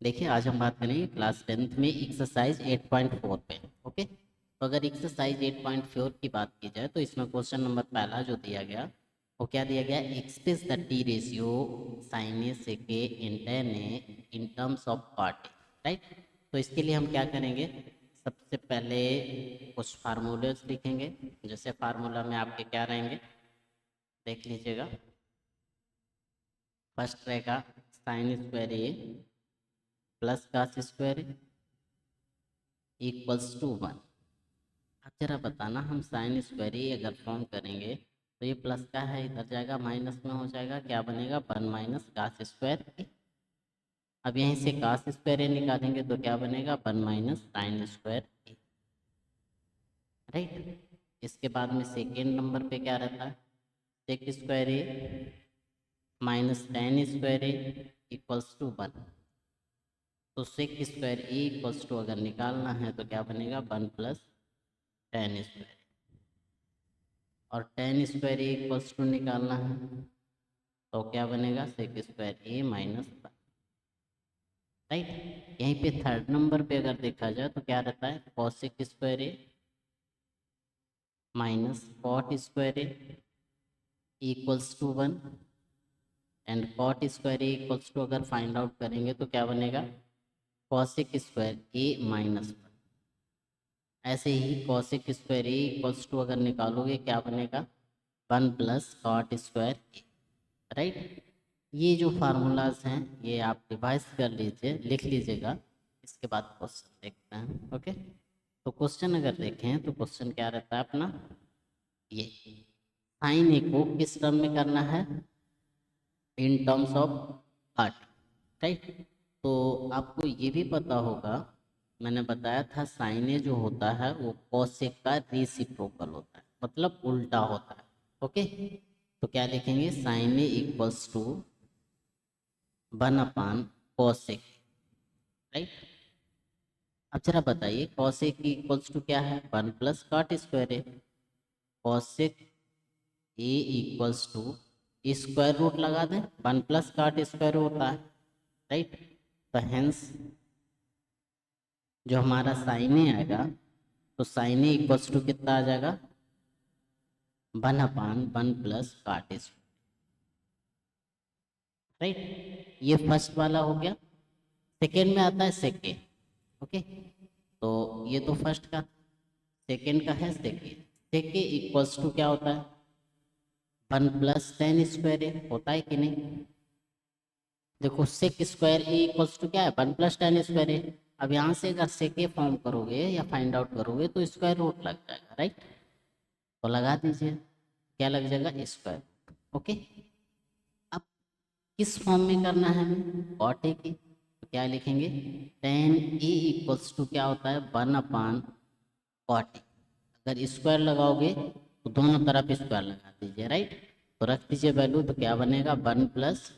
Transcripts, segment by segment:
देखिए आज हम बात करेंगे क्लास 10th में एक्सरसाइज 8.4 पे। ओके, तो अगर एक्सरसाइज 8.4 की बात की जाए तो इसमें क्वेश्चन नंबर पहला जो दिया गया वो क्या दिया गया, express the T ratio sine A sec in tan A in terms of part, right. तो इसके लिए हम क्या करेंगे, सबसे पहले कुछ फार्मूलेस लिखेंगे। जैसे फार्मूला में आपके क्या रहेंगे देख लीजिएगा। फर्स्ट रहेगा sine square A plus cos square equals to one. अब जरा बताना, हम साइन स्क्वायर ही अगर फॉर्म करेंगे तो ये प्लस का है इधर जाएगा माइनस में हो जाएगा, क्या बनेगा one minus cos square A. अब यहीं से कास स्क्वायर ए निकालेंगे तो क्या बनेगा one minus sine square A, right. इसके बाद में सेकेंड नंबर पे क्या रहता है, sec square A minus tan square A equals to one. तो sec square A equals to अगर निकालना है तो क्या बनेगा वन प्लस टेन स्क्वायर, और tan square A equals to निकालना है तो क्या बनेगा sec square A minus one, right. यहीं पे थर्ड नंबर पे अगर देखा जाए तो क्या रहता है cosec square A minus cot square A equals to one, and cot square A equals to अगर फाइंड आउट करेंगे तो क्या बनेगा cosec square A minus one. ऐसे ही cosec square A equals to अगर निकालोगे क्या बनेगा one plus cot square A, right. ये जो फार्मूलाज हैं ये आप रिवाइज कर लीजिए, लिख लीजिएगा। इसके बाद क्वेश्चन देखते हैं। ओके, तो क्वेश्चन अगर देखें तो क्वेश्चन क्या रहता है अपना, ये साइन ए को किस टर्म में करना है, इन टर्म्स ऑफ पार्ट, राइट। तो आपको ये भी पता होगा, मैंने बताया था साइन ए जो होता है वो कॉसेक का रेसिप्रोकल होता है, मतलब उल्टा होता है। ओके, तो क्या लिखेंगे sine A equals to one upon cosec, right. अब जरा बताइए कॉसेक की इक्वल्स टू क्या है वन प्लस कॉट स्क्वायर है। Cosec A equals to square root लगा दें, वन प्लस कॉट स्क्वायर होता है, राइट। तो हेंस जो हमारा साइन ए आएगा तो साइन ए इक्वल्स टू कितना आ जाएगा one upon one plus cot square, right. ये फर्स्ट वाला हो गया। सेकेंड में आता है सेकेंड। ओके, तो ये तो फर्स्ट का, सेकेंड का है सेकेंड। सेकेंड इक्वल्स टू क्या होता है one plus tan square A, होता है कि नहीं। देखो sec square A equals to क्या है one plus tan square A. अब यहाँ से अगर सेक ए फॉर्म करोगे या फाइंड आउट करोगे तो स्क्वायर रूट लग जाएगा, राइट। तो लगा दीजिए, क्या लग जाएगा स्क्वायर। ओके, अब किस फॉर्म में करना है हमें कॉट ए की, तो क्या लिखेंगे टेन ए इक्वल्स टू क्या होता है वन अपान कॉट ए। अगर स्क्वायर लगाओगे तो दोनों तरफ स्क्वायर लगा दीजिए, राइट। तो रख दीजिए वैल्यू, तो क्या बनेगा one plus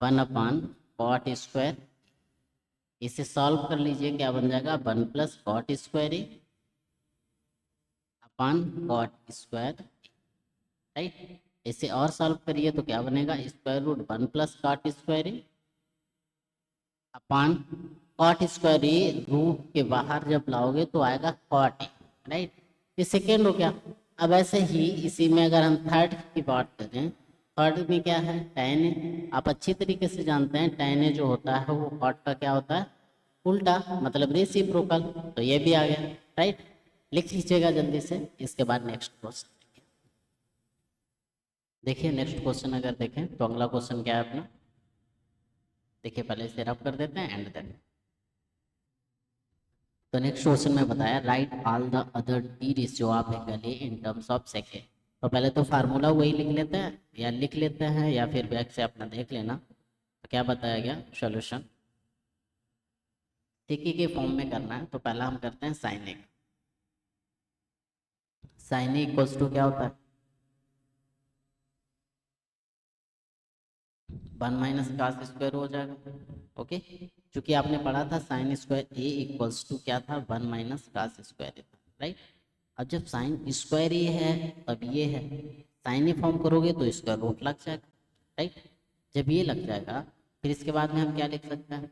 one upon cot square. इसे सॉल्व कर लीजिए, क्या बन जाएगा one plus cot square A upon cot square, right. इसे और सॉल्व करिए तो क्या बनेगा square root one plus cot square A upon cot square A, root के बाहर जब लाओगे तो आएगा कॉट ए, राइट। ये सेकेंड हो गया। अब ऐसे ही इसी में अगर हम थर्ड की बात करें, थर्ड में क्या है tan ए। आप अच्छी तरीके से जानते हैं tan ए जो होता है वो कॉट का क्या होता है उल्टा, मतलब रेसिप्रोकल। तो ये भी आ गया, राइट। लिख लीजिएगा जल्दी से। इसके बाद नेक्स्ट क्वेश्चन देखिए। नेक्स्ट क्वेश्चन अगर देखें तो अगला क्वेश्चन क्या है अपना, देखिए पहले इसे रब कर देते हैं एंड देन। तो नेक्स्ट क्वेश्चन में बताया right all the other T ratio of A गैली इन टर्म्स ऑफ सेकेंड। तो पहले तो फार्मूला वही लिख लेते हैं, या लिख लेते हैं या फिर बैक से अपना देख लेना। तो क्या बताया गया सॉल्यूशन, सेके के फॉर्म में करना है तो पहला हम करते हैं sine A. Sine A equals to क्या होता है वन माइनस कास स्क्वायर हो जाएगा। ओके, क्योंकि आपने पढ़ा था sine square A equals to क्या था one minus cos square, right. अब जब साइन स्क्वायर ए है तब ये है, साइन ए फॉर्म करोगे तो इसका रूट लग जाएगा, राइट। जब ये लग जाएगा फिर इसके बाद में हम क्या लिख सकते हैं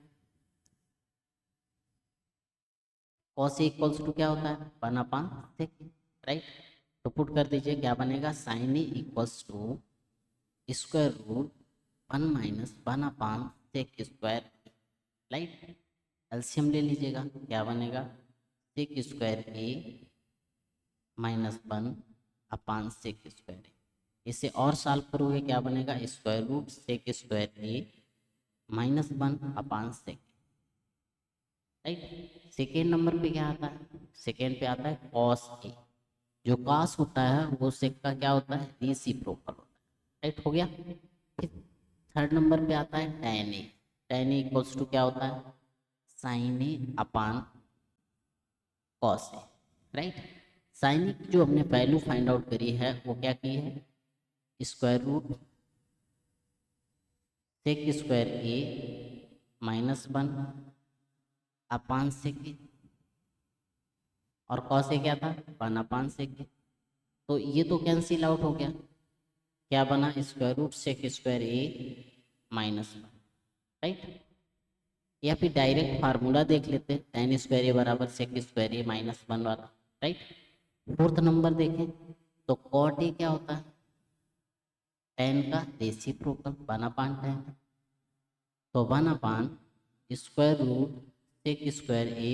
कॉस ए इक्वल्स टू क्या होता है 1/sec, राइट। तो पुट कर दीजिए, क्या बनेगा sine A equals to square root 1 minus 1/sec square, right. LCM ले लीजिएगा, क्या बनेगा sec square A minus 1/sec square A. इसे और सॉल्व करोगे क्या बनेगा square root sec square A minus 1/sec, right. Second number पे क्या आता है, सेकेंड पे आता है कॉस ए। जो कॉस होता है वो सेक का क्या होता है रेसिप्रोकल होता है, राइट। हो गया। फिर थर्ड नंबर पे आता है tan A. tan A equals to क्या होता है sine A upon cos A, right. Sine A की जो हमने वैल्यू फाइंड आउट करी है वो क्या की है square root sec square A minus 1/sec, और कॉस ए क्या था 1/sec। तो ये तो कैंसिल आउट हो गया, क्या बना square root sec square A minus 1, right. या फिर डायरेक्ट फार्मूला देख लेते हैं tan स्क्वायर ए बराबर सेक स्क्वायर ए माइनस 1 वाला, राइट। फोर्थ नंबर देखें तो कॉट ए क्या होता है tan का रेसिप्रोकल 1/tan, तो 1/, square root sec square A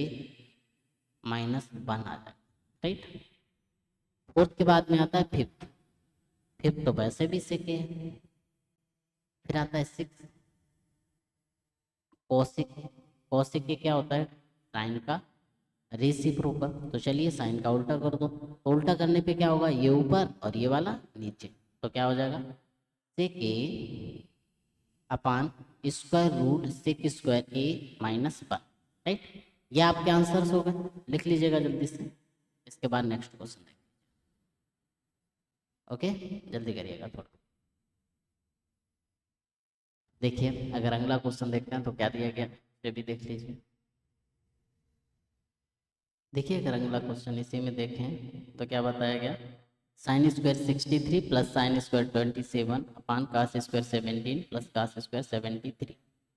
minus 1 आ जाए, राइट। फोर्थ के बाद में आता है फिफ्थ। फिफ्थ तो वैसे भी सेक है। फिर आता है सिक्स कॉसिक। कॉसिक के क्या होता है साइन का रेसिप्रोकल। तो चलिए साइन का उल्टा कर दो, तो उल्टा करने पे क्या होगा ये ऊपर और ये वाला नीचे, तो क्या हो जाएगा सेक ए अपान square root sec square A minus 1, right. ये आपके आंसर्स हो गए, लिख लीजिएगा जल्दी से। इसके बाद नेक्स्ट क्वेश्चन देखें, ओके जल्दी करिएगा थोड़ा। देखिए अगर अगला क्वेश्चन देखते हैं तो क्या दिया गया ये भी देख लीजिए। देखिए अगर अगला क्वेश्चन इसी में देखें तो क्या बताया गया sine square 63 plus sine square 27 upon cos square 17 plus cos square 73।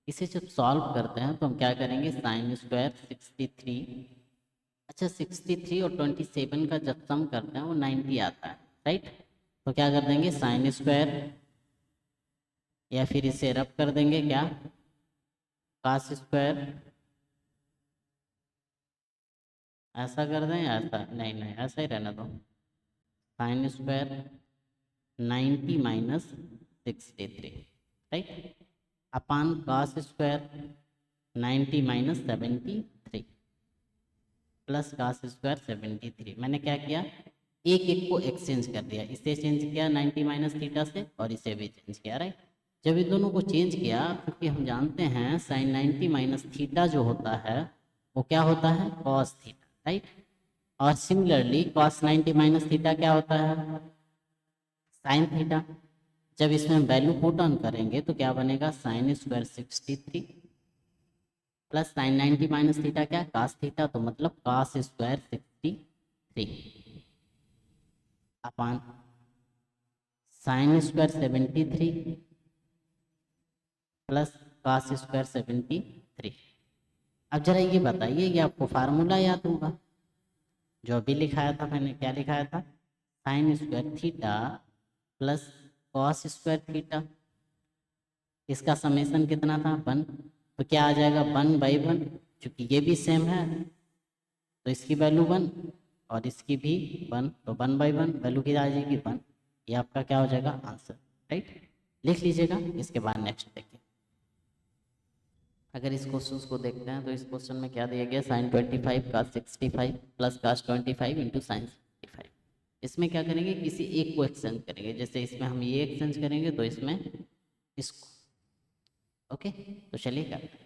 इसे जब सॉल्व करते हैं तो हम क्या करेंगे साइन स्क्वायर 63, अच्छा 63 और 27 का जब सम करते हैं वो 90 आता है, राइट। तो क्या कर देंगे साइन स्क्वायर या फिर इसे रब कर देंगे क्या कास स्क्वायर, ऐसा कर दें या ऐसा, नहीं नहीं ऐसा ही रहना दो। Sine square 90 minus 63, right, upon cos square 90 minus 73 plus cos square 73। मैंने क्या किया एक एक को एक्सचेंज कर दिया, इसे चेंज किया 90 माइनस थीटा से और इसे भी चेंज किया, राइट। जब इन दोनों को चेंज किया क्योंकि हम जानते हैं साइन 90 माइनस थीटा जो होता है वो क्या होता है कॉस थीटा, राइट। और सिमिलरली कॉस 90 माइनस थीटा क्या होता है साइन थीटा। जब इसमें हम वैल्यू पुट ऑन करेंगे तो क्या बनेगा sine square 63 plus sine 90 minus theta क्या कास थीटा, तो मतलब cos square 63 upon sine square 73 plus cos square 73। अब जरा ये बताइए ये आपको फार्मूला याद होगा जो अभी लिखाया था, मैंने क्या लिखाया था sine square theta plus cos square theta, इसका समेसन कितना था 1, तो क्या आ जाएगा 1/1, चूंकि ये भी सेम है तो इसकी वैल्यू 1 और इसकी भी 1, तो 1/1 वैल्यू की आ जाएगी 1। ये आपका क्या हो जाएगा आंसर, राइट। लिख लीजिएगा। इसके बाद नेक्स्ट देखिए अगर इस क्वेश्चन को देखते हैं तो इस क्वेश्चन में क्या दिया गया साइन 25 कास 65 प्लस कास 25 इंटू साइन 65। इसमें क्या करेंगे किसी एक को एक्सचेंज करेंगे, जैसे इसमें हम ये एक्सचेंज करेंगे तो इसमें इसको, ओके। तो चलिए करते हैं।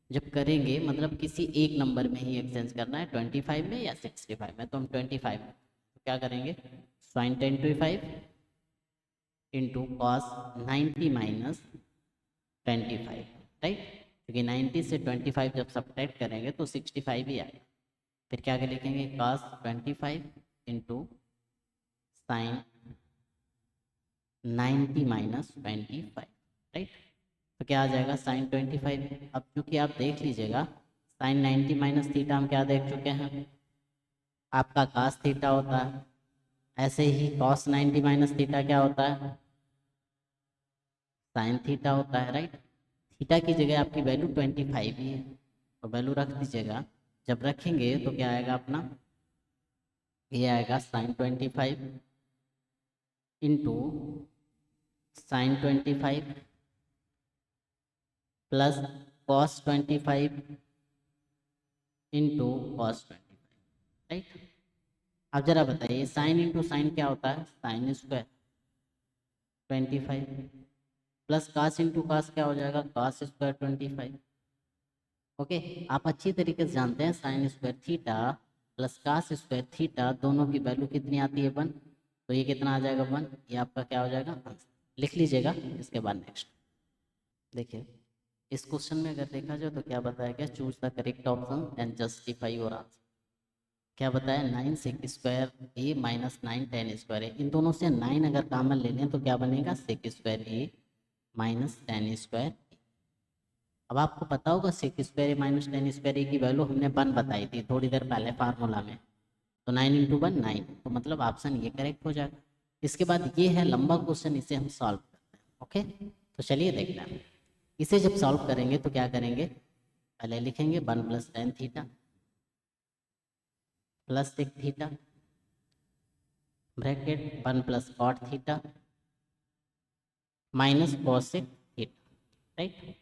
जब करेंगे मतलब किसी एक नंबर में ही एक्सचेंज करना है 25 में या 65 में, तो हम 25 में तो क्या करेंगे sine 25 into cos 90 minus 25, right, क्योंकि 90 से 25 जब सब्ट्रैक्ट करेंगे तो 65 ही आएगा। फिर क्या लिखेंगे cos 25 into sign 90 minus 25, right. तो क्या आ जाएगा साइन 25। अब क्योंकि आप देख लीजिएगा साइन 90 माइनस थीटा हम क्या देख चुके हैं, आपका cos थीटा होता है। ऐसे ही cos 90 माइनस थीटा क्या होता है, साइन थीटा होता है, राइट। थीटा की जगह आपकी वैल्यू 25 ही है, तो वैल्यू रख दीजिएगा। जब रखेंगे तो क्या आएगा अपना, ये आएगा sine 25 into sine 25 plus cos 25 into cos 25, right. अब जरा बताइए साइन इंटू साइन क्या होता है, sine square 25 plus cos into cos क्या हो जाएगा, कास स्क्वायर 25। ओके, आप अच्छी तरीके से जानते हैं sine square theta plus cos square theta दोनों की वैल्यू कितनी आती है, 1। तो ये कितना आ जाएगा, 1। ये आपका क्या हो जाएगा, आंसर। लिख लीजिएगा। इसके बाद नेक्स्ट देखिए, इस क्वेश्चन में अगर देखा जाए तो क्या बताया गया, choose the correct option and justify your answer. क्या बताया, 9 सेक square A minus 9 ten square है। इन दोनों से 9 अगर कॉमन ले लें तो क्या बनेगा, sec square A minus tan square. अब आपको पता होगा सेक square A minus tan square ए की वैल्यू हमने 1 बताई थी थोड़ी देर पहले फार्मूला में। तो 9 इंटू 1 9, तो मतलब ऑप्शन ये करेक्ट हो जाएगा। इसके बाद ये है लंबा क्वेश्चन, इसे हम सॉल्व करते हैं। ओके, तो चलिए देखते हैं। इसे जब सॉल्व करेंगे तो क्या करेंगे, पहले लिखेंगे 1 plus tan theta plus sec theta bracket 1 plus cot theta minus cosec theta, right.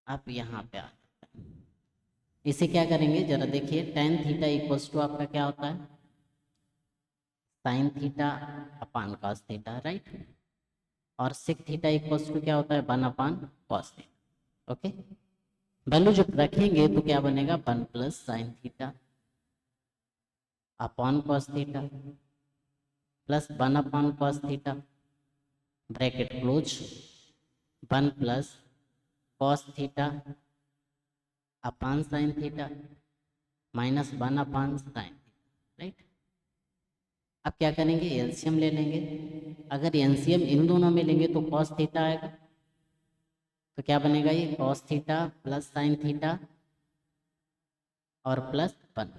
आप यहाँ पे आ जाते हैं। इसे क्या करेंगे जरा देखिए, टेन थीटा इक्वल्स टू आपका क्या होता है, sine theta upon cos theta, right. और सेक थीटा इक्वल्स टू क्या होता है, 1 अपान कॉस थीटा। ओके, वैल्यू जब रखेंगे तो क्या बनेगा, 1 plus sine theta upon cos theta plus 1 upon cos theta bracket close 1 plus cos theta upon sine theta minus 1 upon sine, right. अब क्या करेंगे, एलसीएम ले लेंगे। अगर एलसीएम इन दोनों में लेंगे तो कॉस थीटा आएगा, तो क्या बनेगा, ये cos theta plus sine theta और प्लस 1।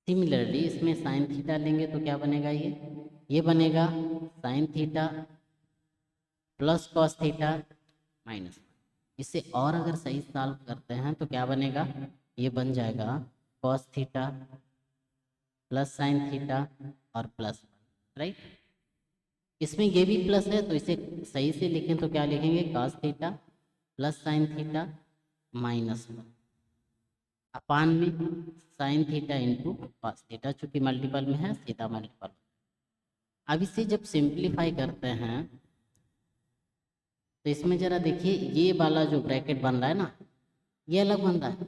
सिमिलरली इसमें साइन थीटा लेंगे तो क्या बनेगा, ये बनेगा sine theta plus cos theta minus 1। इसे और अगर सही सॉल्व करते हैं तो क्या बनेगा, ये बन जाएगा cos theta plus sine theta और प्लस 1, राइट। इसमें ये भी प्लस है तो इसे सही से लिखें तो क्या लिखेंगे, cos theta plus sign theta minus 1 अपान में sine theta into cos theta, चूंकि मल्टीपल में है सीधा मल्टीपल। अब इसे जब सिंप्लीफाई करते हैं तो इसमें जरा देखिए, ये वाला जो ब्रैकेट बन रहा है ना, ये अलग बन रहा है,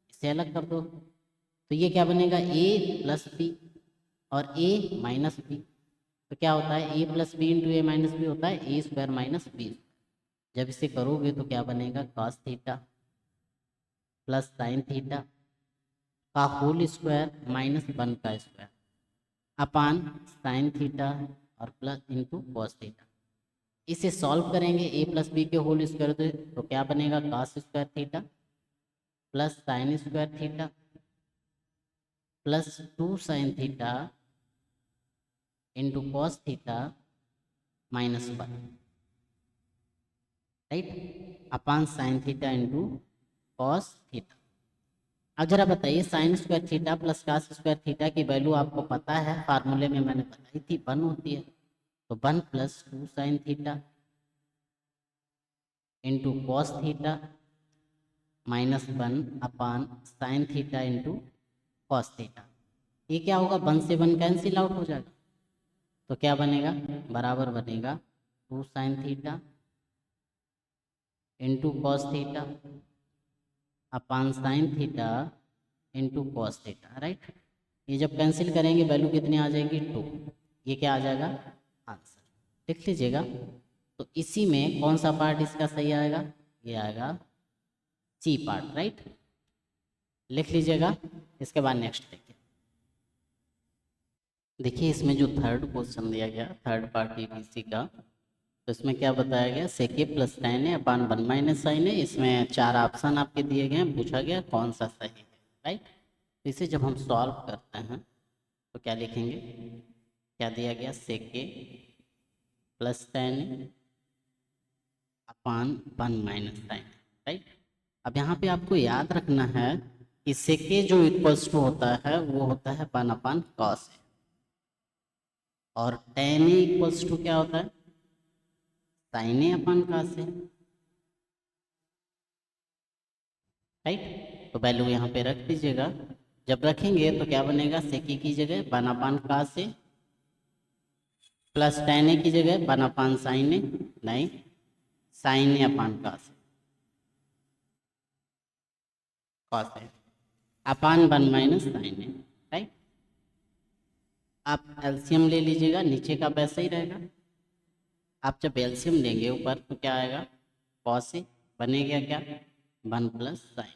इसे अलग कर दो तो ये क्या बनेगा, ए प्लस बी और ए माइनस बी। तो क्या होता है, ए प्लस बी इंटू ए माइनस बी होता है ए स्क्वायर माइनस बी। जब इसे करोगे तो क्या बनेगा, cos theta plus sine theta का होल स्क्वायर माइनस 1 का स्क्वायर अपान साइन थीटा और प्लस इंटू कॉस थीटा। इसे सॉल्व करेंगे, ए प्लस बी के होल स्क्वायर तो क्या बनेगा, cos square theta plus sine square theta plus 2 sine theta into cos theta minus 1, right, अपान sine theta into cos theta. अब जरा बताइए, sine square theta plus cos square theta की value आपको पता है, फार्मूले में मैंने बताई थी 1 होती है। तो 1 plus 2 sine theta into cos theta minus 1 अपान sine theta into cos theta. ये क्या होगा, 1 से 1 कैंसिल आउट हो जाएगा तो क्या बनेगा, बराबर बनेगा 2 sine theta into cos theta upon sine theta into cos theta, right. ये जब कैंसिल करेंगे वैल्यू कितनी आ जाएगी, 2। ये क्या आ जाएगा, आंसर। लिख लीजिएगा। तो इसी में कौन सा पार्ट इसका सही आएगा, ये आएगा सी पार्ट, राइट। लिख लीजिएगा। इसके बाद नेक्स्ट देखिए। देखिए इसमें जो थर्ड क्वेश्चन दिया गया, थर्ड पार्ट एबीसी का, तो इसमें क्या बताया गया, सेक A plus tan A upon 1 minus sine ए। इसमें 4 ऑप्शन आपके दिए गए हैं, पूछा गया कौन सा सही है, राइट। तो इसे जब हम सॉल्व करते हैं तो क्या लिखेंगे, क्या दिया गया, सेक A plus tan A upon 1 minus sign, right. अब यहाँ पे आपको याद रखना है कि सेक ए जो इक्वल्स टू होता है वो होता है 1 अपान कॉस ए, और tan ए इक्वल्स टू क्या होता है, sine A upon cos A, right. तो वैल्यू यहाँ पे रख दीजिएगा। जब रखेंगे तो क्या बनेगा, सेक ए की जगह 1 अपान कॉस ए प्लस tan ए की जगह 1 अपान साइन ए, नहीं sign A upon cos A upon 1 minus sine A, right. आप एलसीएम ले लीजिएगा, नीचे का वैसा ही रहेगा। आप जब एलसीएम लेंगे ऊपर तो क्या आएगा, कॉस ए बनेगा क्या, 1 प्लस साइन।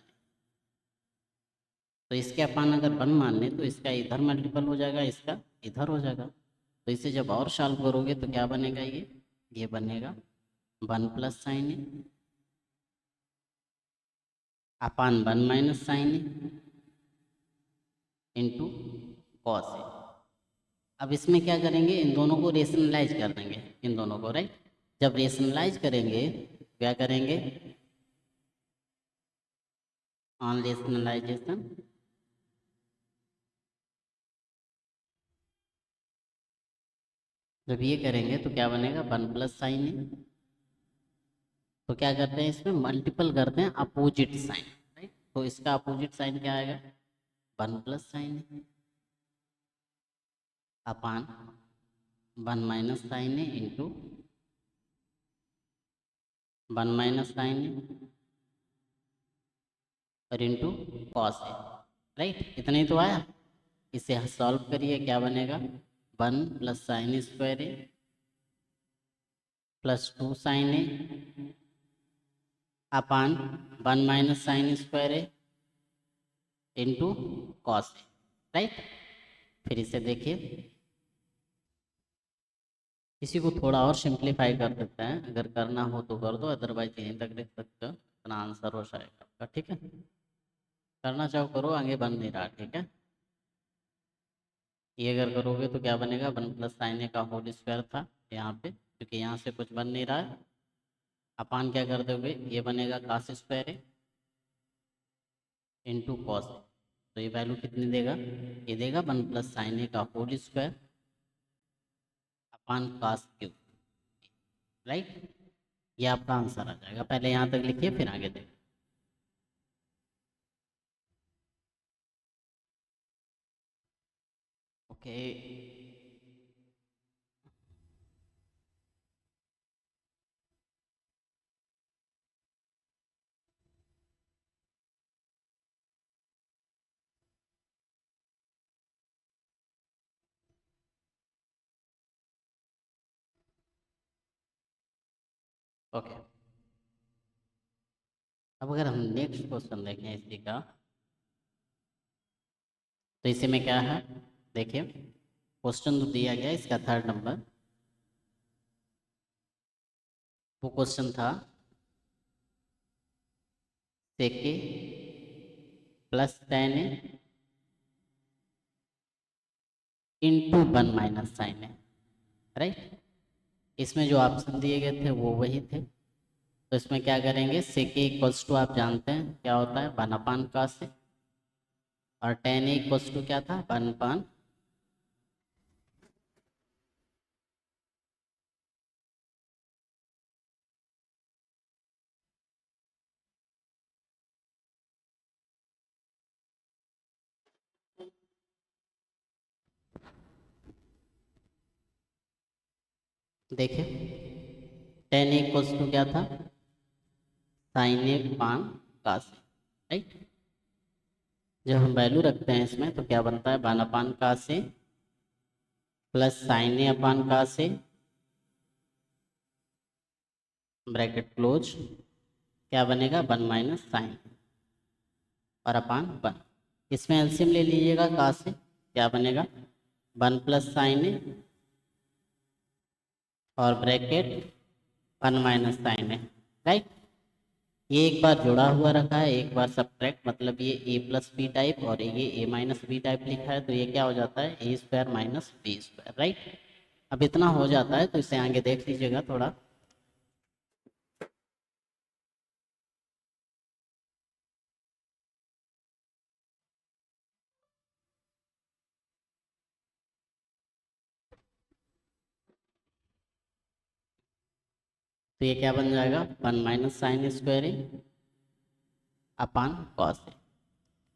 तो इसके अपान अगर 1 मान लें तो इसका इधर मल्टीपल हो जाएगा, इसका इधर हो जाएगा। तो इसे जब और सॉल्व करोगे तो क्या बनेगा, ये बनेगा 1 plus sine A upon 1 minus sine A into cos A. अब इसमें क्या करेंगे, इन दोनों को रेशनलाइज कर देंगे, इन दोनों को, राइट। जब रेशनलाइज करेंगे क्या करेंगे, ऑन रेशनलाइजेशन जब ये करेंगे तो क्या बनेगा, 1 प्लस साइन ए। तो क्या करते हैं, इसमें मल्टीपल करते हैं अपोजिट साइन, राइट। तो इसका अपोजिट साइन क्या आएगा, 1 plus sine A upon 1 minus sine A into 1 minus sine ए और इंटू कॉस ए, राइट। इतना ही तो आया। इसे सॉल्व करिए, क्या बनेगा, 1 plus sine square A plus 2 sine A upon 1 minus sine square A into cos A, right. फिर इसे देखिए, इसी को थोड़ा और सिंप्लीफाई कर देते हैं, अगर करना हो तो कर दो, अदरवाइज यहीं तक लिख सकते हो, अपना आंसर हो जाएगा आपका, ठीक है। करना चाहो करो, आगे बन नहीं रहा, ठीक है। ये अगर करोगे तो क्या बनेगा, 1 प्लस साइन ए का होल स्क्वायर था यहाँ पे, क्योंकि यहाँ से कुछ बन नहीं रहा है। अपान क्या कर दोगे, ये बनेगा कास square A into cos A. तो ये वैल्यू कितनी देगा, ये देगा 1 प्लस साइन ए का whole square upon cos cube, right. ये आपका आंसर आ जाएगा। पहले यहाँ तक लिखिए फिर आगे देखिए। Okay, okay. अब अगर हम नेक्स्ट क्वेश्चन देखें इसी का, तो इसी में क्या है, देखिए क्वेश्चन तो दिया गया इसका 3rd नंबर। वो क्वेश्चन था सेक A plus tan A into 1 minus sine A, right. इसमें जो ऑप्शन दिए गए थे वो वही थे। तो इसमें क्या करेंगे, सेक ए इक्वल्स टू आप जानते हैं क्या होता है, 1 अपान कॉस ए, और tan ए इक्वल्स टू क्या था, 1 अपान, देखिए tan ए इक्वल्स टू क्या था, sign A upon cos A, right. जब हम वैल्यू रखते हैं इसमें तो क्या बनता है, 1 अपान cos A plus sine A upon cos A bracket close, क्या बनेगा, 1 माइनस साइन और अपान 1। इसमें एलसीएम ले लीजिएगा कॉस से, क्या बनेगा, 1 प्लस साइन ए और ब्रैकेट वन माइनस साइन है, राइट। ये एक बार जुड़ा हुआ रखा है, एक बार सब्ट्रैक्ट, मतलब ये ए प्लस बी टाइप और ये ए माइनस बी टाइप लिखा है, तो ये क्या हो जाता है A square minus B square, right. अब इतना हो जाता है, तो इसे आगे देख लीजिएगा थोड़ा। तो ये क्या बन जाएगा, one minus sine square upon cos है,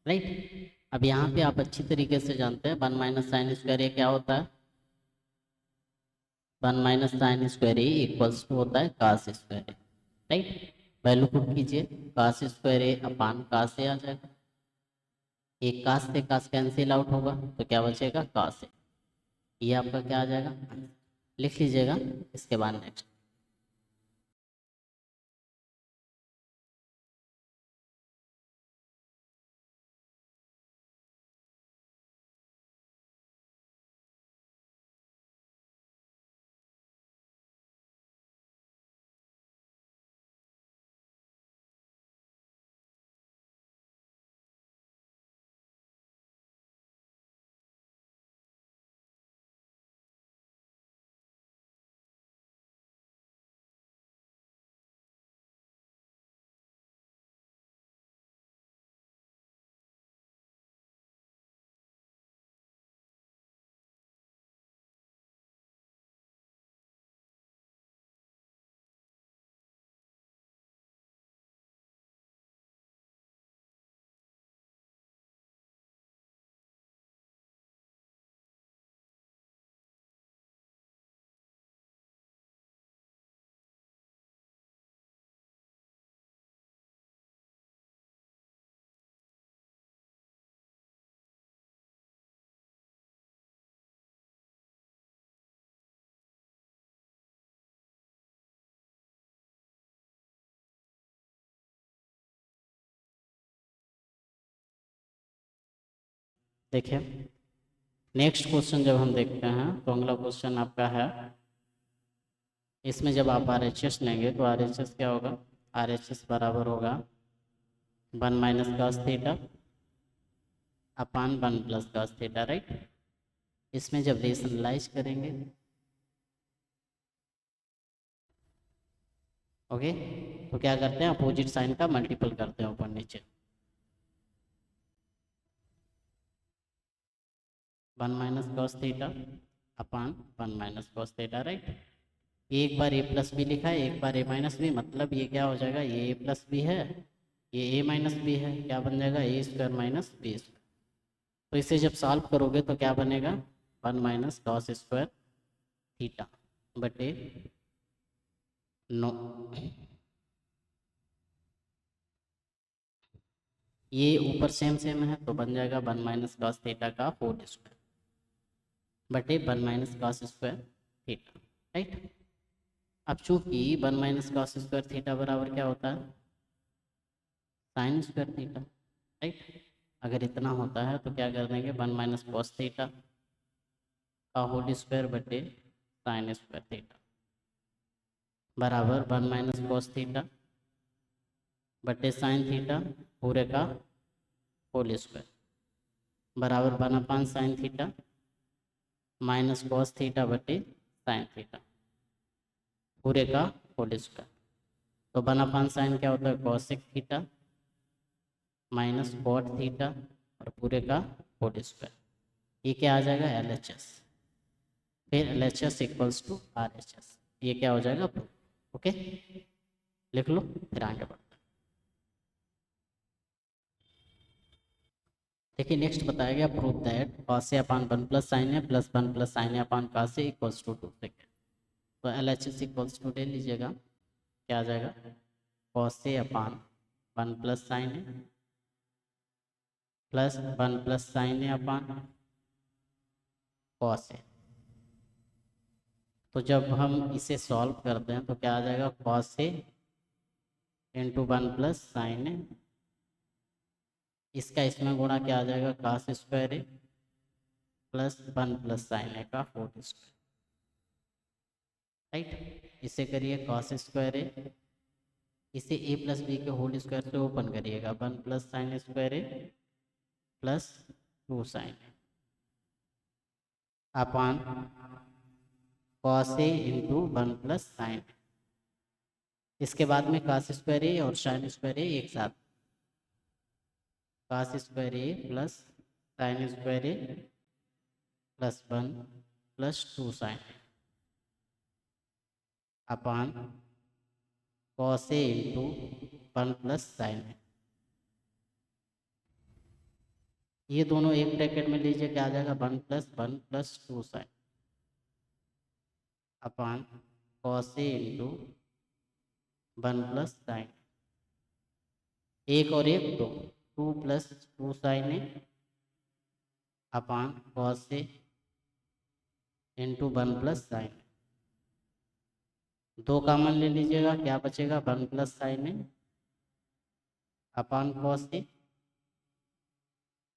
राइट। अब यहाँ पे आप अच्छी तरीके से जानते हैं वन माइनस साइन स्क्वायर ये क्या होता है, one minus sine square equals to होता है cos square, right. Value put कीजिए, कास स्क्वायर अपान कास आ जाएगा, एक कास से कास कैंसिल आउट होगा, तो क्या बचेगा कास है, ये आपका क्या आ जाएगा, लिख लीजिएगा। इसके बाद नेक्स्ट देखिए, नेक्स्ट क्वेश्चन जब हम देखते हैं तो अगला क्वेश्चन आपका है, इसमें जब आप आर एच एस लेंगे तो आर एच एस क्या होगा, आर एच एस बराबर होगा one minus cos theta upon one plus cos theta, right. इसमें जब रेशनलाइज करेंगे, ओके, तो क्या करते हैं अपोजिट साइन का मल्टीपल करते हैं ऊपर नीचे, one minus cos theta upon one minus cos theta, right. एक बार ए प्लस बी लिखा है, एक बार ए माइनस बी, मतलब ये क्या हो जाएगा, ये ए प्लस बी है, ये ए माइनस बी है, क्या बन जाएगा ए स्क्वायर माइनस बी स्क्वायर। तो इसे जब सॉल्व करोगे तो क्या बनेगा, one minus cos square theta बटे नो, ये ऊपर सेम सेम है तो बन जाएगा वन माइनस कॉस थीटा का होल स्क्वायर बटे one minus cos square theta, right. अब चूंकि one minus cos square theta बराबर क्या होता है, साइन स्क्वायर थीटा, राइट। अगर इतना होता है तो क्या कर देंगे, वन माइनस कॉस थीटा का होल स्क्वायर बटे साइन स्क्वायर थीटा बराबर वन माइनस कॉस थीटा बटे साइन थीटा पूरे का होल स्क्वायर बराबर one upon sine theta minus cos theta बटे साइन थीटा पूरे का होल स्क्वायर। तो वन अपान साइन क्या होता है, cosec theta minus cot theta और पूरे का होल स्क्वायर, ये क्या आ जाएगा एल एच एस, फिर L H S equals to R H S, ये क्या हो जाएगा प्रूफ, ओके, लिख लो फिर आगे बढ़ते हैं। देखिए नेक्स्ट बताया गया proof that cos A upon one plus sine A plus one plus sine A upon cos A equals to two, ठीक है। तो L H S equals to ले लीजिएगा, क्या आ जाएगा cos A upon one plus sine A plus one plus sine A upon cos A. तो जब हम इसे सॉल्व करते हैं तो क्या आ जाएगा cos A into one plus sine ए, इसका इसमें गुणा क्या आ जाएगा कास square A plus one plus sine A का होल स्क्वायर राइट। इसे करिए कॉस स्क्वायर ए, इसे ए प्लस बी के होल स्क्वायर से ओपन करिएगा, 1 + sin² A plus 2 sin upon cos A into 1 + sin। इसके बाद में cos स्क्वायर ए और sin² ए एक साथ, cos square A plus sin² A plus 1 + 2 sin upon cos A into 1 + sin। ये दोनों एक ब्रैकेट में लीजिए, क्या आ जाएगा 1 + 1 + 2 sin upon cos A into 1 + sin। एक और एक दो, 2 + 2 sin A upon cos A into 1 + sin। दो कॉमन ले लीजिएगा, क्या बचेगा 1 + sin A upon cos A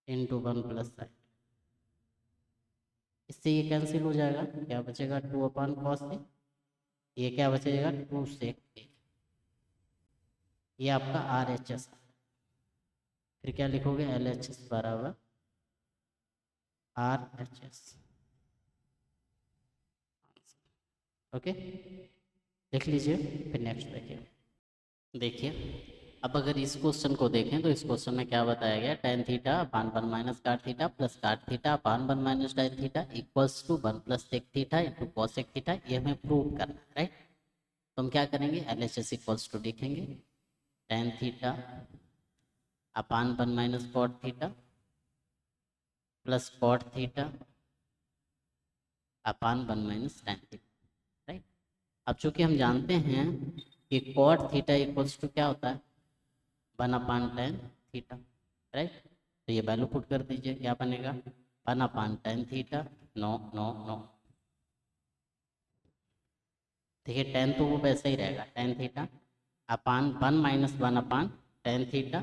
into 1 + sin। इससे ये कैंसिल हो जाएगा, क्या बचेगा 2 अपॉन कॉस ए, ये क्या बचेगा 2 sec ए। ये आपका RHS। फिर क्या लिखोगे LHS बराबर RHS। ओके, लिख लीजिए। फिर नेक्स्ट देखिए। देखिए अब अगर इस क्वेश्चन को देखें तो इस क्वेश्चन में क्या बताया गया, tan theta upon 1 - cot theta plus cot theta upon 1 - tan theta equals to 1 + sec theta into cosec theta. ये हमें प्रूव करना है, राइट। तो हम क्या करेंगे, LHS इक्वल्स टू लिखेंगे tan theta upon 1 - cot theta plus cot theta upon 1 - tan theta, right. अब चूंकि हम जानते हैं कि cot थीटा इक्वल्स टू क्या होता है 1/tan थीटा, राइट। तो ये वैल्यू पुट कर दीजिए, क्या बनेगा 1/tan theta. No no no, देखिए tan तो वो वैसे ही रहेगा tan theta upon 1 - 1/tan theta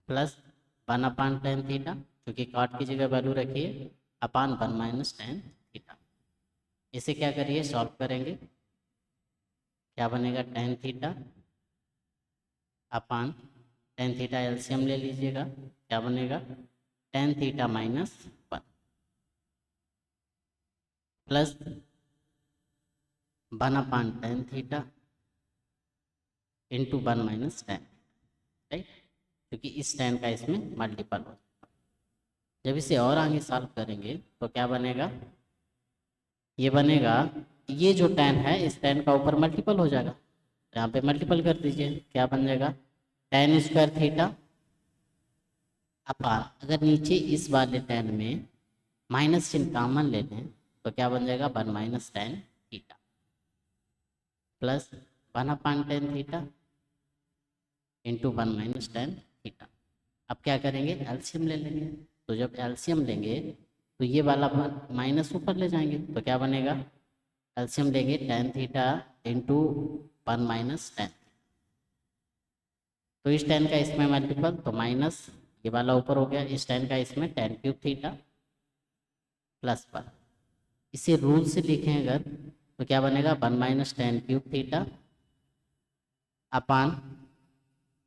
plus 1/tan theta, क्योंकि काट की जगह वैल्यू रखिए अपान 1 - tan थीटा। इसे क्या करिए सॉल्व करेंगे, क्या बनेगा tan theta upon tan theta LCM ले लीजिएगा, क्या बनेगा tan theta -1 plus 1/tan theta into 1 - tan, right. क्योंकि इस tan का इसमें मल्टीपल हो, जब इसे और आगे सॉल्व करेंगे तो क्या बनेगा, ये बनेगा ये जो tan है इस tan का ऊपर मल्टीपल हो जाएगा, यहाँ पे मल्टीपल कर दीजिए, क्या बन जाएगा tan² थीटा अपान, अगर नीचे इस वाले tan में माइनस चिन्ह कॉमन ले लें तो क्या बन जाएगा 1 - tan theta plus 1/tan theta into 1 - tan theta. अब क्या करेंगे एलसीएम ले लेंगे, तो जब एलसीएम लेंगे तो ये वाला माइनस ऊपर ले जाएंगे, तो क्या बनेगा एलसीएम लेंगे tan थीटा इंटू 1 - tan, तो इस tan का इसमें मल्टीपल तो माइनस ये वाला ऊपर हो गया, इस tan का इसमें tan³ थीटा प्लस 1। इसे रूल से लिखें अगर तो क्या बनेगा 1 - tan³ theta upon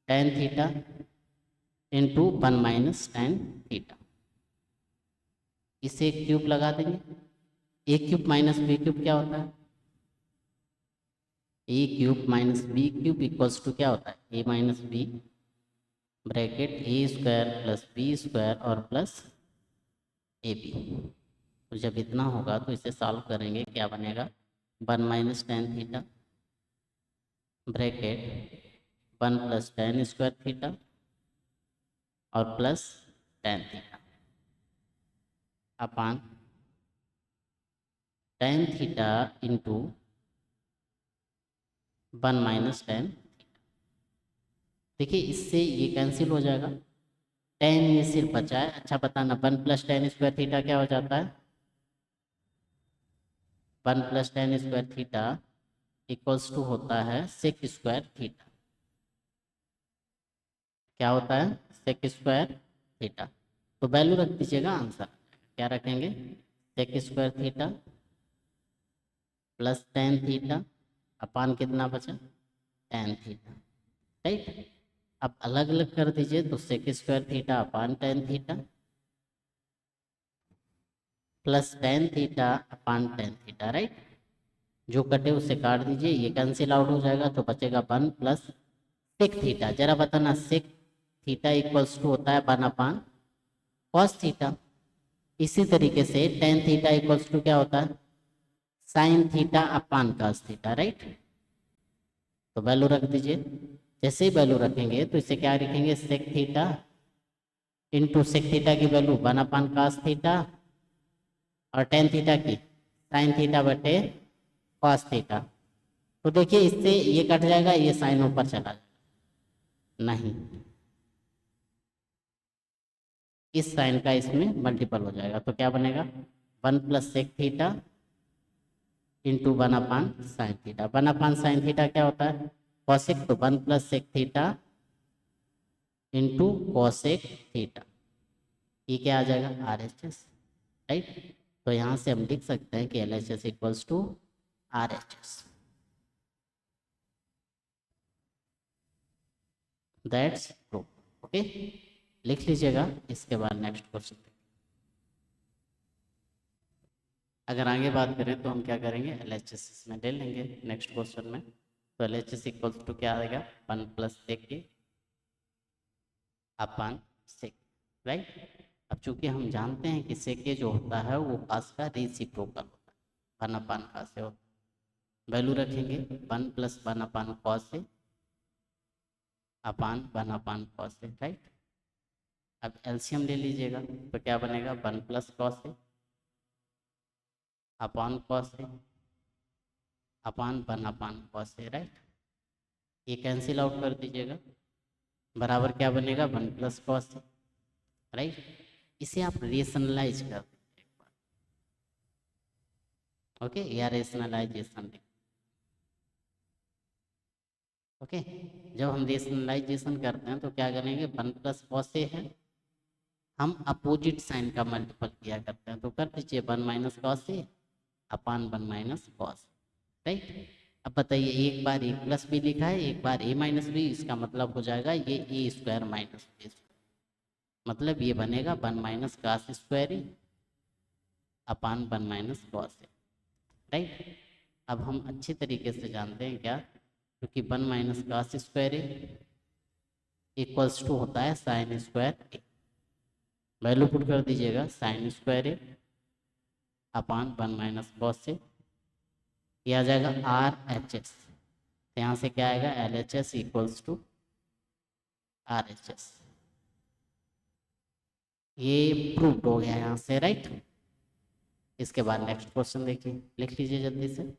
tan theta into 1 - tan theta. इसे एक क्यूब लगा देंगे, A³ माइनस B³ क्या होता है, A³ minus B³ equals to क्या होता है A - B bracket A² plus B² और प्लस AB। तो जब इतना होगा तो इसे सॉल्व करेंगे, क्या बनेगा 1 - tan theta bracket 1 + tan² theta और plus tan theta upon tan theta into 1 - tan। देखिए इससे ये कैंसिल हो जाएगा, tan ये सिर्फ बचा है। अच्छा बताना 1 + tan² थीटा क्या हो जाता है, 1 + tan² थीटा इक्वल्स टू होता है sec² थीटा। क्या होता है sec² थीटा। तो वैल्यू रख दीजिएगा, आंसर क्या रखेंगे sec² theta plus tan theta अपान कितना बचा, टेन थीटा, राइट। अब अलग अलग कर दीजिए तो sec square theta upon tan theta plus tan theta upon tan theta, right. जो कटे उसे काट दीजिए, ये कैंसिल आउट हो जाएगा तो बचेगा वन प्लस सेक थीटा। जरा बताना सेक थीटा इक्वल्स टू होता है वन अपान कॉस थीटा। इसी तरीके से टेन थीटा इक्वल्स टू क्या होता है, sine theta upon cos theta, right. तो वैल्यू रख दीजिए। जैसे ही वैल्यू रखेंगे तो इसे क्या लिखेंगे, sec theta into sec theta की value one upon cos theta और टेन थीटा की साइन थीटा बटे कॉस थीटा। तो देखिए इससे ये कट जाएगा, ये साइन ऊपर चला जाएगा, नहीं, इस साइन का इसमें मल्टीपल हो जाएगा तो क्या बनेगा, one plus sec theta into one upon sine theta. One upon sine theta क्या होता है, कॉसेक, तो one plus sec theta into cosec theta. ये क्या आ जाएगा, आर एच एस, राइट। तो यहाँ से हम लिख सकते हैं कि L H S equals to R H S. That's proof. Okay, लिख लीजिएगा। इसके बाद नेक्स्ट क्वेश्चन। अगर आगे बात करें तो हम क्या करेंगे, एल एच एस इसमें ले लेंगे नेक्स्ट क्वेश्चन में। तो L H S equals to क्या आएगा, one plus sec upon sec, right. अब चूंकि हम जानते हैं कि सेक जो होता है वो पास का रेसिप्रोकल होता है, वन अपान का से होता है। वैल्यू रखेंगे one plus one upon cos से अपान वन अपान कॉस से, राइट। अब एलसीएम ले लीजिएगा तो क्या बनेगा, वन प्लस कॉस से अपान कॉस से अपान वन अपान कॉस से, राइट। ये कैंसिल आउट कर दीजिएगा, बराबर क्या बनेगा, वन प्लस कॉस से, राइट। इसे आप रेशनलाइज कर दीजिए एक बार, ओके, या रेशनलाइजेशन, ओके। जब हम रेशनलाइजेशन करते हैं तो क्या करेंगे, वन प्लस कॉस से है, हम अपोजिट साइन का मल्टीपल किया करते हैं तो कर दीजिए वन माइनस कॉस से अपान वन माइनस कॉस, राइट। अब बताइए, एक बार ए प्लस बी लिखा है, एक बार ए माइनस बी, इसका मतलब हो जाएगा ये ए स्क्वायर माइनस बी, मतलब ये बनेगा one minus cos square upon one minus cos, right. अब हम अच्छी तरीके से जानते हैं क्या, क्योंकि one minus cos square equals to होता है sine square A. Value put कर दीजिएगा, sine square A upon one minus cos से, ये आ जाएगा आर एच एस। यहाँ से क्या आएगा, L H S equals to R H S. ये प्रूव हो गया यहाँ से, राइट। इसके बाद नेक्स्ट क्वेश्चन देखिए, लिख लीजिए जल्दी से।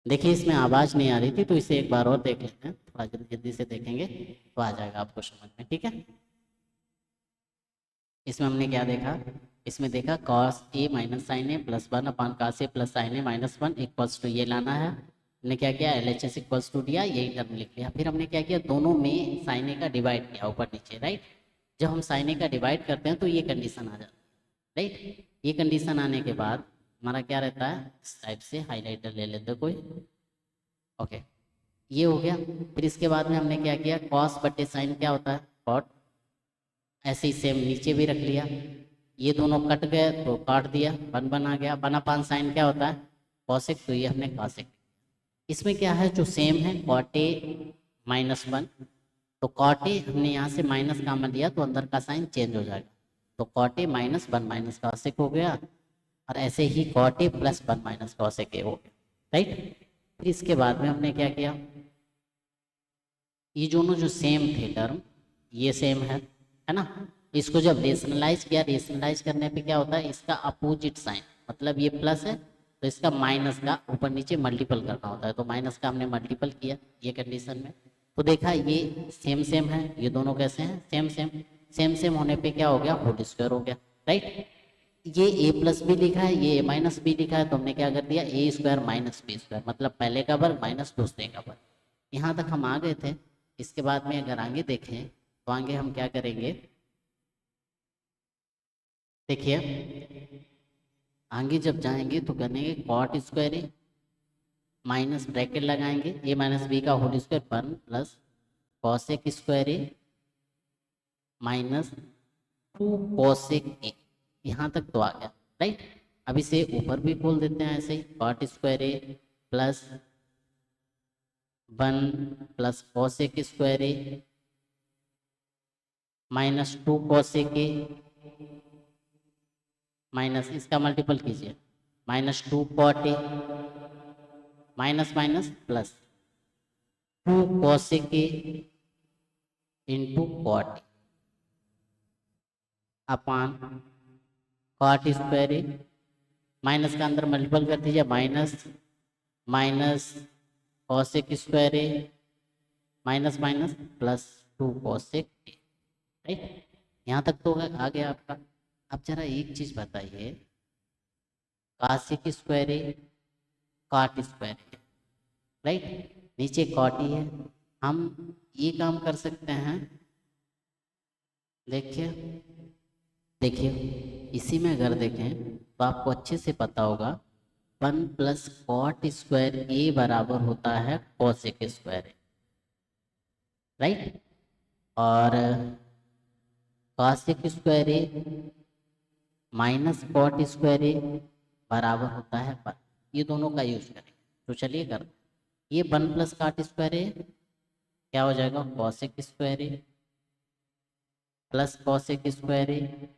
देखिए इसमें आवाज़ नहीं आ रही थी, तो इसे एक बार और देख लेते हैं, थोड़ा जल्दी जल्दी से देखेंगे तो आ जाएगा आपको समझ में, ठीक है। इसमें हमने क्या देखा, इसमें देखा cos A minus sine A plus one upon cos A plus sine A minus one equals to ये लाना है। हमने क्या किया, L H S equals to दिया, यही टर्म लिख लिया। फिर हमने क्या किया, दोनों में साइन ए का डिवाइड किया ऊपर नीचे, राइट। जब हम साइन ए का डिवाइड करते हैं तो ये कंडीशन आ जाती है, राइट। ये कंडीशन आने के बाद हमारा क्या रहता है, इस टाइप से हाईलाइटर ले लेते कोई, ओके। ये हो गया। फिर इसके बाद में हमने क्या किया, कॉस बटे साइन क्या होता है, कॉट। ऐसे ही सेम नीचे भी रख लिया, ये दोनों कट गए तो काट दिया, वन वन आ गया। वन अपान साइन क्या होता है, कॉसेक, तो ये हमने कॉसेक। इसमें क्या है जो सेम है, कॉट ए माइनस वन, तो कॉट ए हमने यहाँ से माइनस कॉमन लिया तो अंदर का साइन चेंज हो जाएगा, तो cot A minus one minus cosec हो गया। और ऐसे ही cot A plus one minus cosec A हो गया, राइट। फिर इसके बाद में हमने क्या किया, ये दोनों जो सेम थे टर्म, ये सेम है ना। इसको जब रेशनलाइज किया, रेशनलाइज करने पे क्या होता है, इसका अपोजिट साइन, मतलब ये प्लस है तो इसका माइनस का ऊपर नीचे मल्टीपल करना होता है, तो माइनस का हमने मल्टीपल किया ये कंडीशन में, तो देखा ये सेम सेम है, ये दोनों कैसे हैं, सेम सेम। सेम सेम होने पे क्या हो गया, होल स्क्वायर हो गया, राइट। ये ए प्लस भी लिखा है, ये ए माइनस बी लिखा है, तो हमने क्या कर दिया, ए स्क्वायर माइनस बी स्क्वायर, मतलब पहले का वर्ग माइनस दूसरे का वर्ग। यहाँ तक हम आ गए थे। इसके बाद में अगर आगे देखें तो आगे हम क्या करेंगे, देखिए आगे जब जाएंगे तो करेंगे cot square A minus bracket लगाएंगे ए माइनस बी का whole square one plus cosec square A minus two cosec A. यहाँ तक तो आ गया, राइट। अब इसे ऊपर भी खोल देते हैं ऐसे ही, cot square A plus one plus cosec square A minus two cosec A minus इसका मल्टीपल कीजिए, minus two cot A minus minus plus two cosec A into cot upon cot square A, minus का अंदर multiple कर दीजिए, minus minus cosec square A minus minus plus two cosec A, right. यहाँ तक तो आ गया आपका। अब जरा एक चीज बताइए, कासेक square A cot square A, right, नीचे कॉट ही है। हम ये काम कर सकते हैं, देखिए देखिए इसी में अगर देखें तो आपको अच्छे से पता होगा, वन प्लस कॉट स्क्वायर ए बराबर होता है कॉसेक स्क्वायर ए, राइट। और cosec square A minus cot square ए बराबर होता है वन। ये दोनों का यूज करेंगे, तो चलिए कर, ये one plus cot square A क्या हो जाएगा, cosec square A plus cosec square A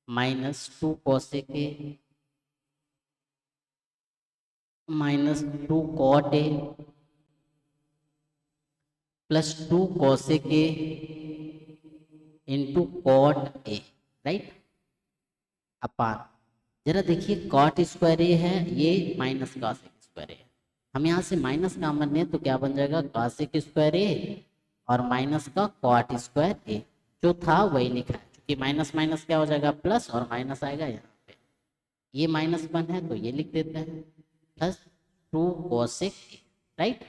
minus two cosec A minus two cot A plus two cosec A into cot A, right. Upon, जरा देखिए कॉट स्क्वायर ए है, ये minus cosec square ए, हम यहाँ से माइनस कॉमन लें तो क्या बन जाएगा, कॉसेक स्क्वायर ए और माइनस का कॉट स्क्वायर ए, जो था वही लिखा है, क्योंकि माइनस माइनस क्या हो जाएगा प्लस, और माइनस आएगा यहाँ पे, ये माइनस वन है तो ये लिख देते हैं plus two cosec A, right.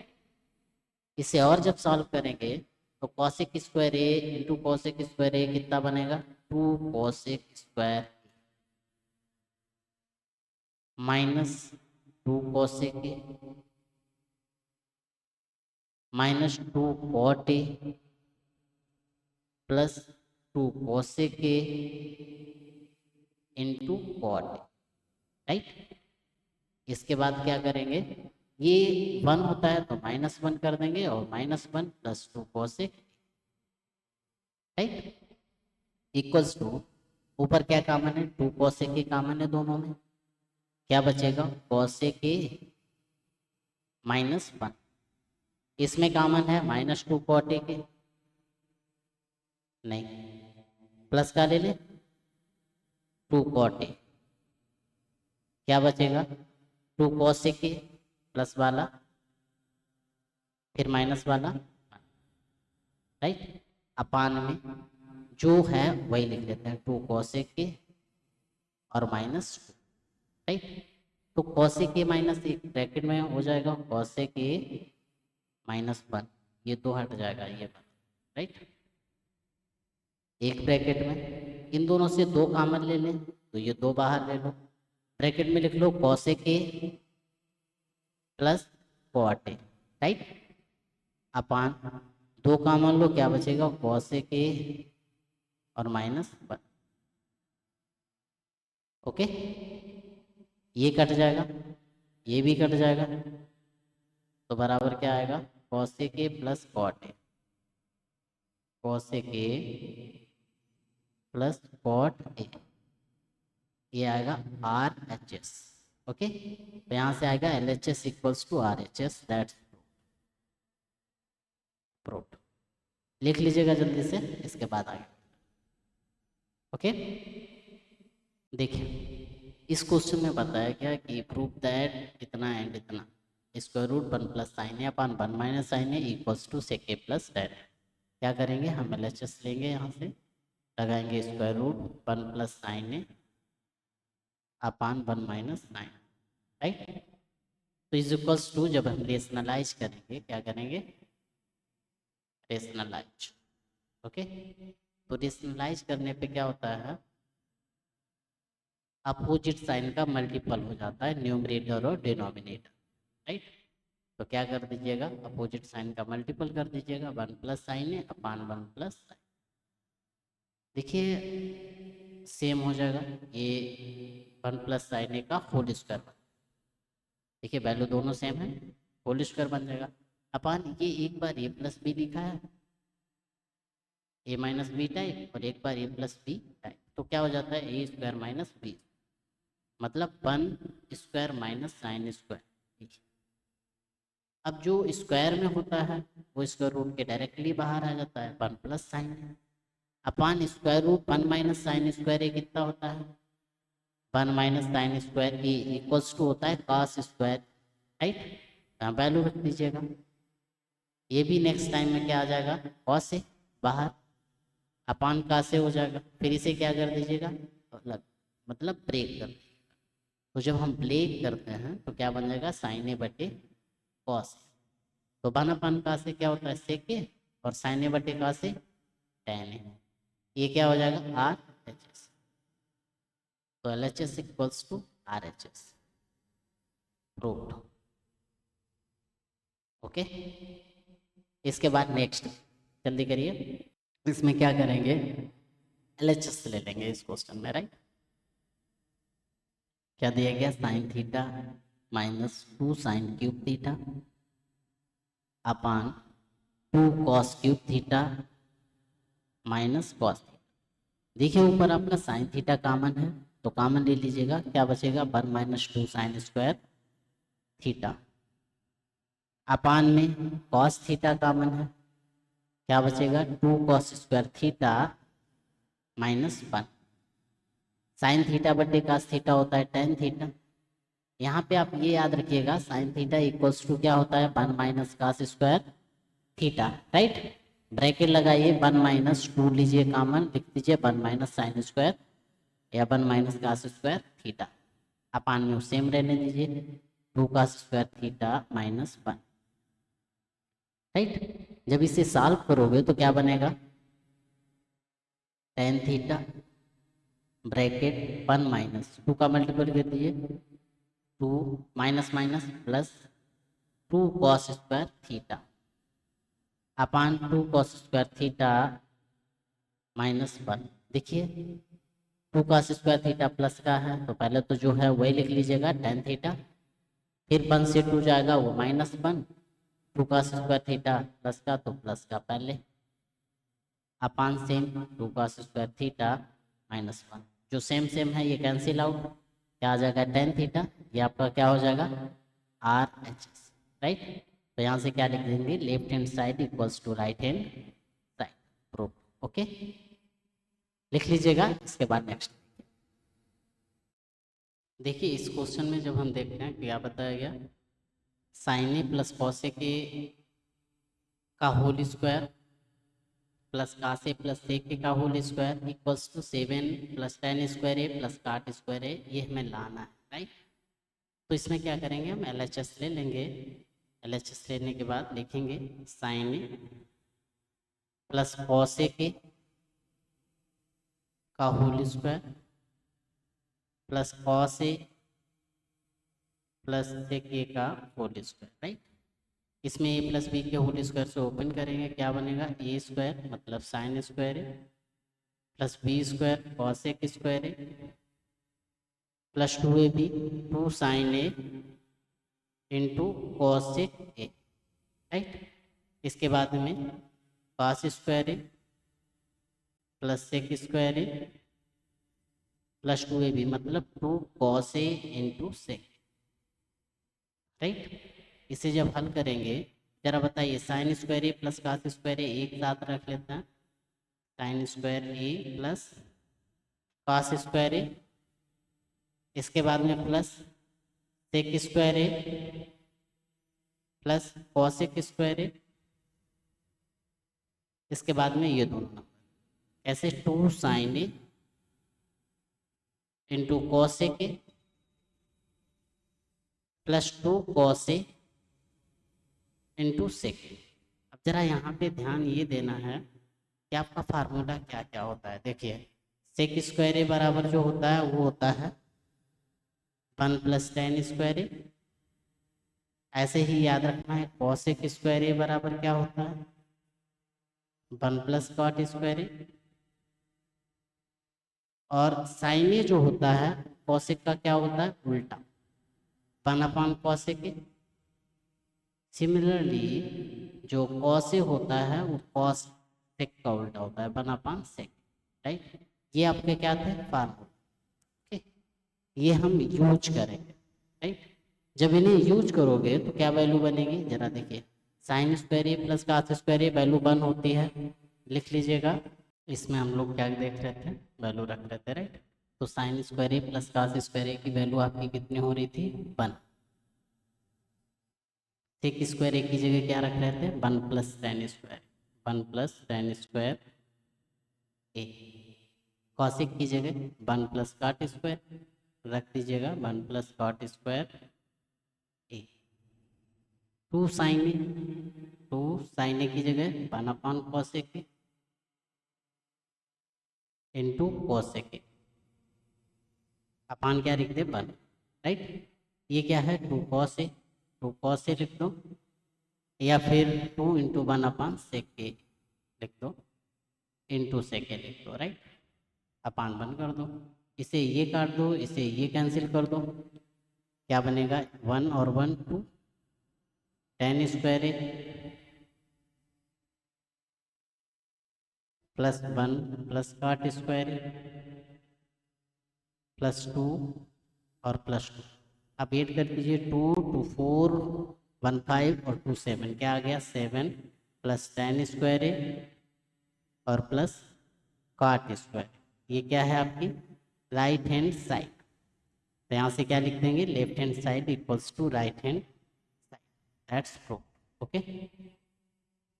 इसे और जब सॉल्व करेंगे तो cosec square A into cosec square A कितना बनेगा, two cosec square minus two cosec A minus two cot A plus two cosec A into cot A, right. इसके बाद क्या करेंगे, ये वन होता है तो माइनस वन कर देंगे, और minus one plus two cosec, right, equals to, ऊपर क्या कॉमन है, टू कॉसेक के कॉमन है दोनों में, क्या बचेगा, कॉसेक ए माइनस वन, इसमें कॉमन है माइनस टू कॉट ए के, नहीं, प्लस का ले ले, टू कॉट ए, क्या बचेगा, टू कॉसेक ए प्लस वाला फिर माइनस वाला, राइट। अपान में जो है वही लिख लेते हैं, 2 कॉसेक के और माइनस 2, राइट। तो कॉसेक के माइनस एक ब्रैकेट में हो जाएगा, कॉसेक के माइनस 1, ये 2 हट जाएगा, ये राइट। एक ब्रैकेट में इन दोनों से 2 कॉमन ले लें तो ये 2 बाहर ले लो, ब्रैकेट में लिख लो कॉसेक के plus cot A, right. Upon 2 common लो, क्या बचेगा, कॉसेक ए और माइनस 1, ओके। ये कट जाएगा, ये भी कट जाएगा, तो बराबर क्या आएगा, cosec A plus cot A, cosec A plus cot A, ये आएगा आर एच एस, ओके। तो यहाँ से आएगा L H S equals to R H S, that's proved. लिख लीजिएगा जल्दी से, इसके बाद आगे, ओके। देखिए इस क्वेश्चन में बताया गया कि प्रूव दैट इतना एंड इतना square root 1 plus sine A upon 1 minus sine A equals to sec A plus tan. क्या करेंगे, हम एल एच एस लेंगे, यहाँ से लगाएंगे square root 1 plus sine A upon 1 minus sign, right. तो इज इक्वल्स टू, जब हम रेशनलाइज करेंगे, क्या करेंगे, रेशनलाइज, ओके। तो रेशनलाइज करने पे क्या होता है, अपोजिट साइन का मल्टीपल हो जाता है न्यूमरेटर और डिनोमिनेटर, राइट। तो क्या कर दीजिएगा, अपोजिट साइन का मल्टीपल कर दीजिएगा, 1 प्लस साइन है अपान 1 प्लस साइन, देखिए सेम हो जाएगा, ये 1 प्लस साइन ए का होल स्क्वायर, देखिए वैल्यू दोनों सेम है, होल स्क्वायर बन जाएगा। अपान ये एक बार ए प्लस बी लिखा है, ए माइनस बी टाइप, और एक बार ए प्लस बी टाइप, तो क्या हो जाता है, ए स्क्वायर माइनस बी, मतलब 1 स्क्वायर माइनस साइन स्क्वायर। अब जो स्क्वायर में होता है वो स्क्वायर रूट के डायरेक्टली बाहर आ जाता है, 1 प्लस साइन है upon square root 1 minus sine square A कितना होता है, 1 minus sine square A equals to होता है कॉस स्क्वायर, राइट। यहाँ वैल्यू रख दीजिएगा, ये भी नेक्स्ट टाइम में क्या आ जाएगा, कॉस से बाहर अपान का से हो जाएगा, फिर इसे क्या कर दीजिएगा, मतलब ब्रेक कर, तो जब हम ब्रेक करते हैं तो क्या बन जाएगा, साइन ए बटे कॉस, तो 1 अपान का से क्या होता है, सेक ए, और साइन ए बटे का से टेन ए, ये क्या हो जाएगा, आर एच एस। तो L H S equals to R H S, proved, okay. इसके बाद नेक्स्ट जल्दी करिए, इसमें क्या करेंगे, एल एच एस ले लेंगे इस क्वेश्चन में, राइट। क्या दिया गया, sign theta minus 2 sine cube theta upon 2 cos cube theta minus cos theta. देखिए ऊपर आपका साइन थीटा कॉमन है, तो कॉमन ले लीजिएगा, क्या बचेगा, 1 माइनस 2 साइन स्क्वायर थीटा अपान में कॉस थीटा कॉमन है, क्या बचेगा, 2 cos square theta minus 1, sign theta बटे कॉस थीटा होता है टेन थीटा। यहाँ पे आप ये याद रखिएगा, साइन थीटा इक्वल्स टू क्या होता है, 1 minus cos square theta, right. Bracket लगाइए, 1 माइनस 2 लीजिए कॉमन, लिख दीजिए 1 माइनस साइन स्क्वायर या 1 माइनस कॉस स्क्वायर थीटा अपान में सेम रहने दीजिए, 2 cos square theta minus 1, right. जब इसे सॉल्व करोगे तो क्या बनेगा, टेन थीटा ब्रैकेट 1 माइनस 2 का मल्टीपल कर दीजिए, 2 minus minus plus 2 cos square theta अपान 2 कॉस स्क्वायर थीटा माइनस 1। देखिए 2 कॉस स्क्वायर थीटा प्लस का है, तो पहले तो जो है वही लिख लीजिएगा टेन थीटा, फिर 1 से 2 जाएगा वो minus 1, 2 cos square theta plus का तो प्लस का पहले upon same 2 cos square theta minus 1, जो सेम सेम है ये कैंसिल आउट, क्या आ जाएगा, टेन थीटा, ये आपका क्या हो जाएगा, आर एच एस, राइट। तो यहाँ से क्या लिख देंगे, left hand side equals to right hand side, proof, okay. लिख लीजिएगा, इसके बाद नेक्स्ट देखिए, इस क्वेश्चन में जब हम देखते हैं क्या बताया गया, sine A plus cos A के का whole square plus cos A plus sec A का whole square equals to 7 plus tan square A plus cot square A, ये हमें लाना है, राइट। तो इसमें क्या करेंगे, हम LHS ले लेंगे। LHS लेने के बाद लिखेंगे sine A plus cos A के का whole square plus cos A plus sec A का होल स्क्वायर, राइट। इसमें ए प्लस बी के होल स्क्वायर से ओपन करेंगे, क्या बनेगा, ए स्क्वायर मतलब sign square A plus B square cos A square A plus 2ab 2 sine A into cos A, right. इसके बाद में cos square A plus sec square A plus 2ab मतलब 2 cos A into sec, right. इसे जब हल करेंगे, जरा बताइए, sine square A plus cos square A एक साथ रख लेते हैं, sine square A plus cos square A, इसके बाद में plus sec square A plus cosec square A, इसके बाद में ये दोनों नंबर, ऐसे 2 sine A into cosec A plus 2 cos A into sec. अब जरा यहाँ पे ध्यान ये देना है कि आपका फार्मूला क्या क्या होता है। देखिए, सेक स्क्वायर ए बराबर जो होता है वो होता है 1 प्लस टेन स्क्वायर ए। ऐसे ही याद रखना है कॉसेक स्क्वायर ए बराबर क्या होता है 1 प्लस कॉट स्क्वायर ए। और साइन ए जो होता है कॉसेक का क्या होता है उल्टा 1 अपॉन कॉसेक ए। सिमिलरली जो कॉस ए होता है वो कॉस सेक का उल्टा होता है 1 अपॉन सेक, राइट। ये आपके क्या थे फार्मूला, ओके। ये हम यूज करेंगे, राइट। जब इन्हें यूज करोगे तो क्या वैल्यू बनेगी, जरा देखिए, sign square A plus cos square A value 1 होती है, लिख लीजिएगा। इसमें हम लोग क्या देख रहे थे, वैल्यू रख रहे थे, राइट। तो sign square A plus cos square ए की वैल्यू आपकी कितनी हो रही थी 1। सेक स्क्वायर ए की जगह क्या रख रहे थे 1 plus tan square, 1 plus tan square A. Cosec की जगह 1 प्लस कॉट स्क्वायर रख दीजिएगा 1 plus cot square A. 2 sine A, 2 sine A की जगह 1 upon cosec A into cosec A, upon क्या लिख दे 1, राइट। ये क्या है 2 कॉस ए, 2 कॉस ए लिख दो, या फिर 2 इंटू 1 अपान सेक ए लिख दो, इंटू सेक ए लिख दो, राइट। अपान 1 कर दो, इसे ये काट दो, इसे ये कैंसिल कर दो, क्या बनेगा 1 और 1 2 ten square A plus 1 plus cot square A plus 2 और प्लस 2। अब ऐड कर दीजिए 2 2 4 1 5 और 2 7, क्या आ गया 7 प्लस टेन स्क्वायर ए और प्लस कॉट स्क्वायर। ये क्या है आपकी राइट हैंड साइड, तो यहाँ से क्या लिख देंगे left hand side equals to right hand side, that's proof, okay.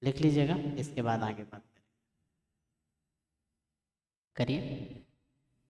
लिख लीजिएगा, इसके बाद आगे बात करिए।